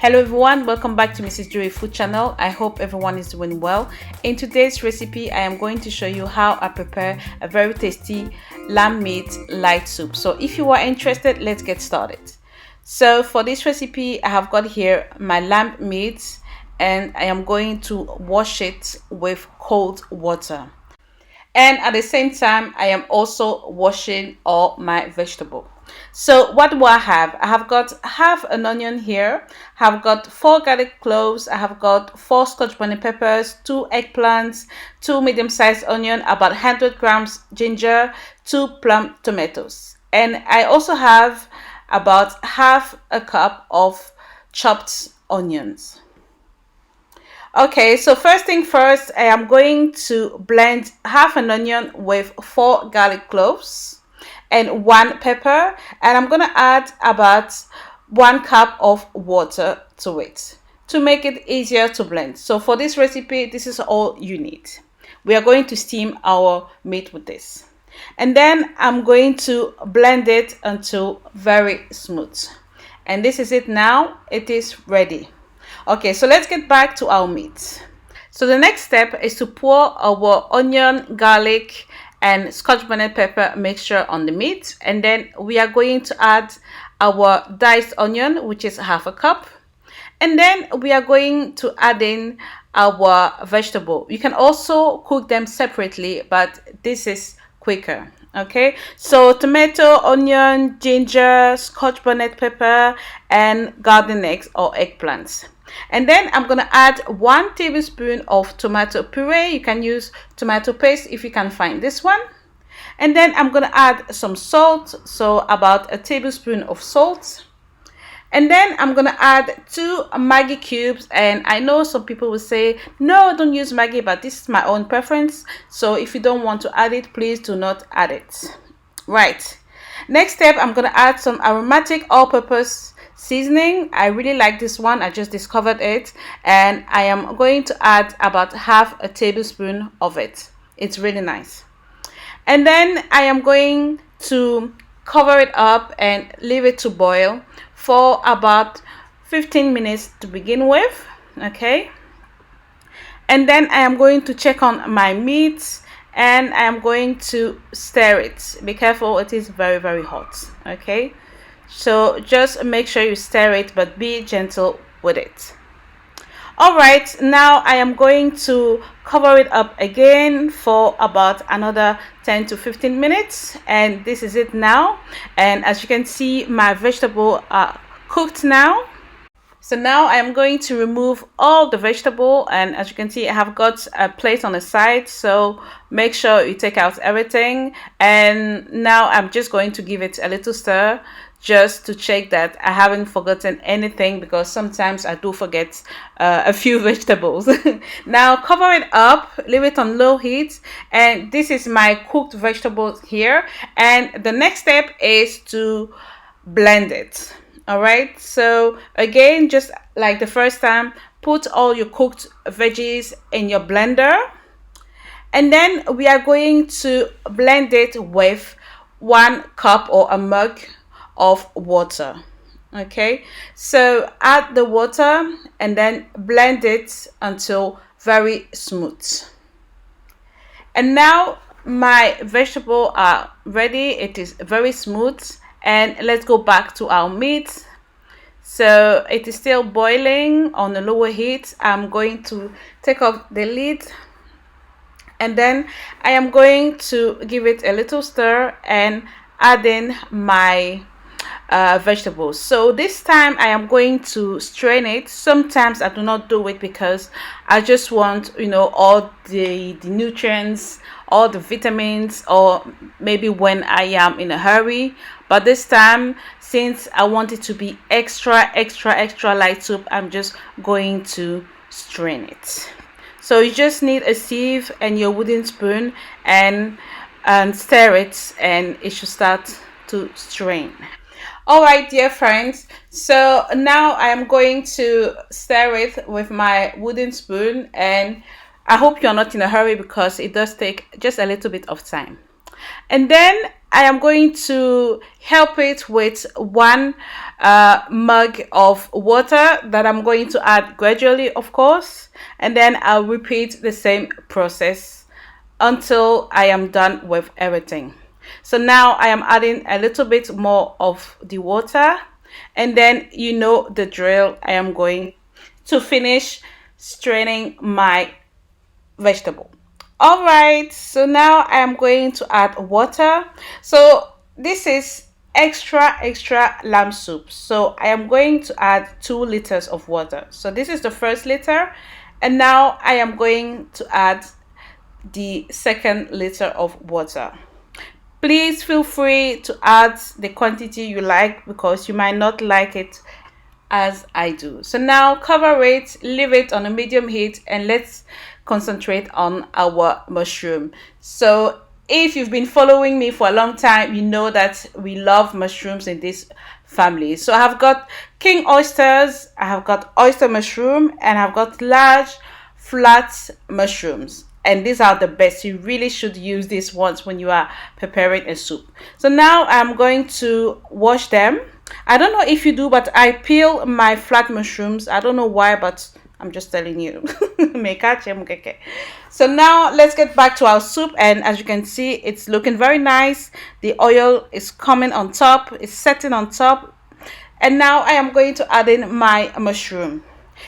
Hello everyone, welcome back to Mrs. Drewrees food channel. I hope everyone is doing well. In today's recipe, I am going to show you how I prepare a very tasty lamb meat light soup. So if you are interested, let's get started. So for this recipe, I have got here my lamb meat and I am going to wash it with cold water. And at the same time, I am also washing all my vegetable. So what do I have? I have got half an onion here. I have got 4 garlic cloves. I have got 4 scotch bonnet peppers, 2 eggplants, 2 medium-sized onion, about 100 grams ginger, 2 plum tomatoes. And I also have about half a cup of chopped onions. Okay, so first thing first, I am going to blend half an onion with 4 garlic cloves and 1 pepper, and I'm gonna add about 1 cup of water to it to make it easier to blend. So for this recipe, this is all you need. We are going to steam our meat with this, and then I'm going to blend it until very smooth. And this is it now. It is ready. Okay, so let's get back to our meat. So the next step is to pour our onion, garlic, and scotch bonnet pepper mixture on the meat, and then we are going to add our diced onion, which is half a cup, and then we are going to add in our vegetable. You can also cook them separately, but this is quicker. Okay, so tomato, onion, ginger, scotch bonnet pepper, and garden eggs or eggplants. And then I'm gonna add 1 tablespoon of tomato puree. You can use tomato paste if you can find this one. And then I'm gonna add some salt, so about a tablespoon of salt. And then I'm gonna add 2 Maggi cubes, and I know some people will say no, don't use Maggi, but this is my own preference, so if you don't want to add it, please do not add it. Right, next step, I'm gonna add some aromatic all-purpose seasoning. I really like this one. I just discovered it, and I am going to add about half a tablespoon of it. It's really nice. And then I am going to cover it up and leave it to boil for about 15 minutes to begin with. Okay, and then I am going to check on my meat, and I am going to stir it. Be careful, it is very hot. Okay, so just make sure you stir it, but be gentle with it. All right, now I am going to cover it up again for about another 10 to 15 minutes, and this is it now. And as you can see, my vegetable are cooked now. So now I am going to remove all the vegetable, and as you can see, I have got a plate on the side, so make sure you take out everything. And now I'm just going to give it a little stir just to check that I haven't forgotten anything, because sometimes I do forget a few vegetables. Now cover it up, leave it on low heat, and this is my cooked vegetables here. And the next step is to blend it. All right, so again, just like the first time, put all your cooked veggies in your blender, and then we are going to blend it with 1 cup or a mug of water. Okay, so add the water and then blend it until very smooth. And now my vegetables are ready. It is very smooth. And let's go back to our meat. So it is still boiling on the lower heat. I'm going to take off the lid, and then I am going to give it a little stir and add in my vegetables. So this time I am going to strain it. Sometimes I do not do it because I just want, all the nutrients, all the vitamins, or maybe when I am in a hurry. But this time, since I want it to be extra light soup, I'm just going to strain it. So you just need a sieve and your wooden spoon, and stir it, and it should start to strain. All right, dear friends, so now I am going to stir it with my wooden spoon, and I hope you're not in a hurry because it does take just a little bit of time. And then I am going to help it with 1 mug of water that I'm going to add gradually, of course. And then I'll repeat the same process until I am done with everything. So now I am adding a little bit more of the water, and then you know the drill. I am going to finish straining my vegetable. All right, so now I am going to add water. So this is extra lamb soup, so I am going to add 2 liters of water. So this is the first liter, and now I am going to add the second liter of water. Please feel free to add the quantity you like, because you might not like it as I do. So now cover it, leave it on a medium heat, and let's concentrate on our mushroom. So if you've been following me for a long time, you know that we love mushrooms in this family. So I have got king oysters, I have got oyster mushroom, and I've got large flat mushrooms. And these are the best. You really should use these ones when you are preparing a soup. So now I'm going to wash them. I don't know if you do, but I peel my flat mushrooms. I don't know why, but I'm just telling you. So now let's get back to our soup. And as you can see, it's looking very nice. The oil is coming on top. It's setting on top. And now I am going to add in my mushroom.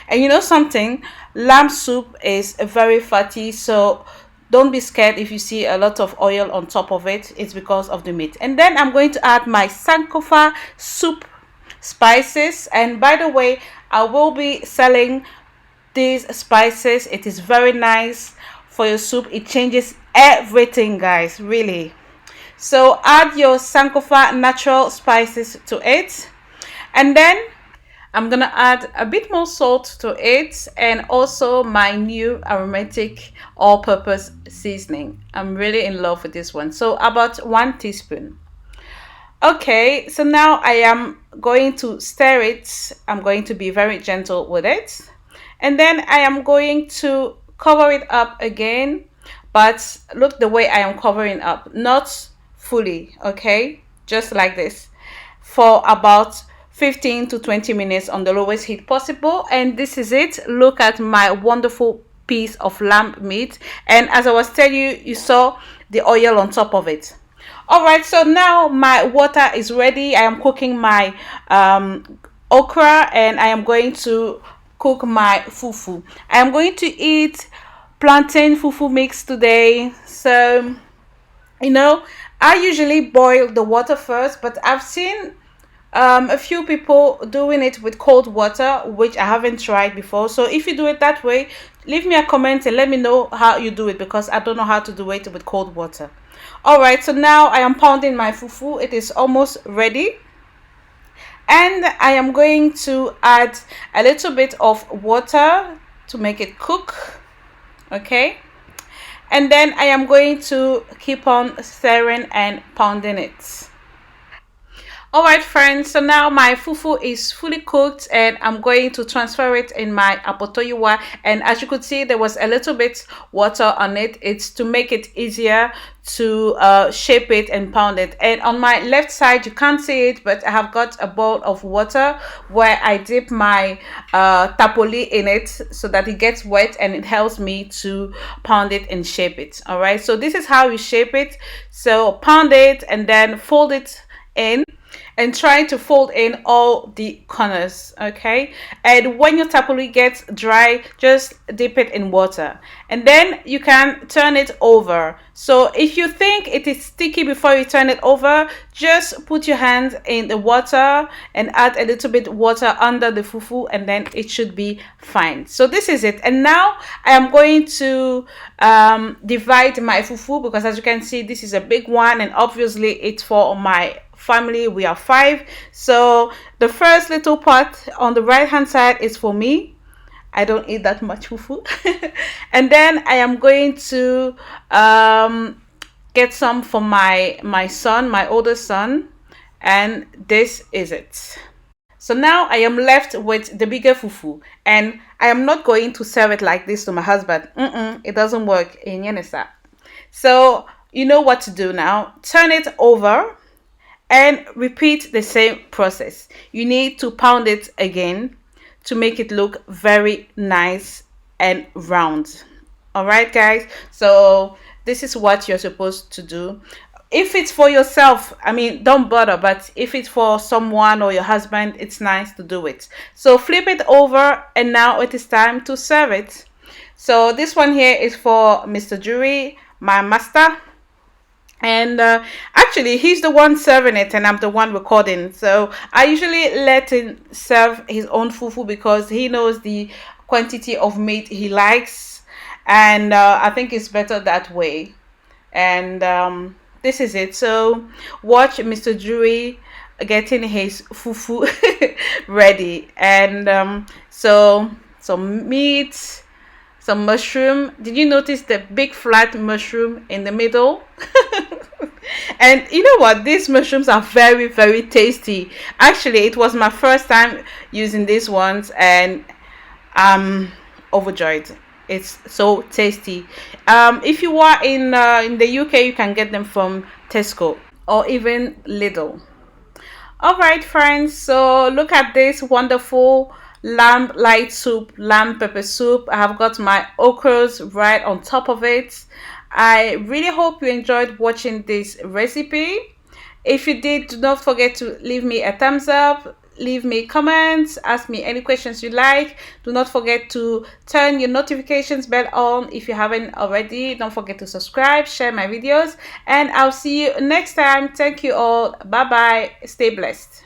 And you know something? Lamb soup is very fatty, so don't be scared if you see a lot of oil on top of it. It's because of the meat. And then I'm going to add my Sankofa soup spices. And by the way, I will be selling these spices. It is very nice for your soup. It changes everything, guys, really. So add your Sankofa natural spices to it. And then I'm gonna add a bit more salt to it, and also my new aromatic all-purpose seasoning. I'm really in love with this one. So about 1 teaspoon. Okay, so now I am going to stir it. I'm going to be very gentle with it. And then I am going to cover it up again. But look the way I am covering up. Not fully, okay? Just like this. For about 15 to 20 minutes on the lowest heat possible. And this is it. Look at my wonderful piece of lamb meat. And as I was telling you, you saw the oil on top of it. All right, so now my water is ready. I am cooking my okra, and I am going to cook my fufu. I am going to eat plantain fufu mix today. So, you know, I usually boil the water first, but I've seen a few people doing it with cold water, which I haven't tried before. So if you do it that way, leave me a comment and let me know how you do it, because I don't know how to do it with cold water. All right, so now I am pounding my fufu. It is almost ready, and I am going to add a little bit of water to make it cook. Okay, and then I am going to keep on stirring and pounding it. All right, friends, so now my fufu is fully cooked, and I'm going to transfer it in my apotoyiwa. And as you could see, there was a little bit water on it. It's to make it easier to shape it and pound it. And on my left side, you can't see it, but I have got a bowl of water where I dip my tapoli in it so that it gets wet, and it helps me to pound it and shape it. All right, so this is how you shape it. So pound it and then fold it in, and try to fold in all the corners. Okay, and when your tapoli gets dry, just dip it in water, and then you can turn it over. So if you think it is sticky before you turn it over, just put your hand in the water and add a little bit water under the fufu, and then it should be fine. So this is it. And now I am going to divide my fufu, because as you can see, this is a big one, and obviously it's for my family. We are 5. So the first little part on the right hand side is for me. I don't eat that much fufu. And then I am going to get some for my son, my oldest son, and this is it. So now I am left with the bigger fufu, and I am not going to serve it like this to my husband. It doesn't work in Yenesa. So you know what to do now. Turn it over and repeat the same process. You need to pound it again to make it look very nice and round. All right, guys, so this is what you're supposed to do. If it's for yourself, I mean, don't bother, but if it's for someone or your husband, it's nice to do it. So flip it over, and now it is time to serve it. So this one here is for Mr. Drewrees, my master. And actually, he's the one serving it and I'm the one recording. So I usually let him serve his own fufu because he knows the quantity of meat he likes. And I think it's better that way. And this is it. So watch Mr. Drewrees getting his fufu ready. And so some meat, some mushroom. Did you notice the big flat mushroom in the middle? And you know what, these mushrooms are very, very tasty. Actually, it was my first time using these ones and I'm overjoyed. It's so tasty. If you are in the UK, you can get them from Tesco or even Lidl. All right, friends, so look at this wonderful lamb light soup, lamb pepper soup. I have got my okras right on top of it. I really hope you enjoyed watching this recipe. If you did, do not forget to leave me a thumbs up, leave me comments, ask me any questions you like. Do not forget to turn your notifications bell on if you haven't already. Don't forget to subscribe, share my videos, and I'll see you next time. Thank you all. Bye bye. Stay blessed.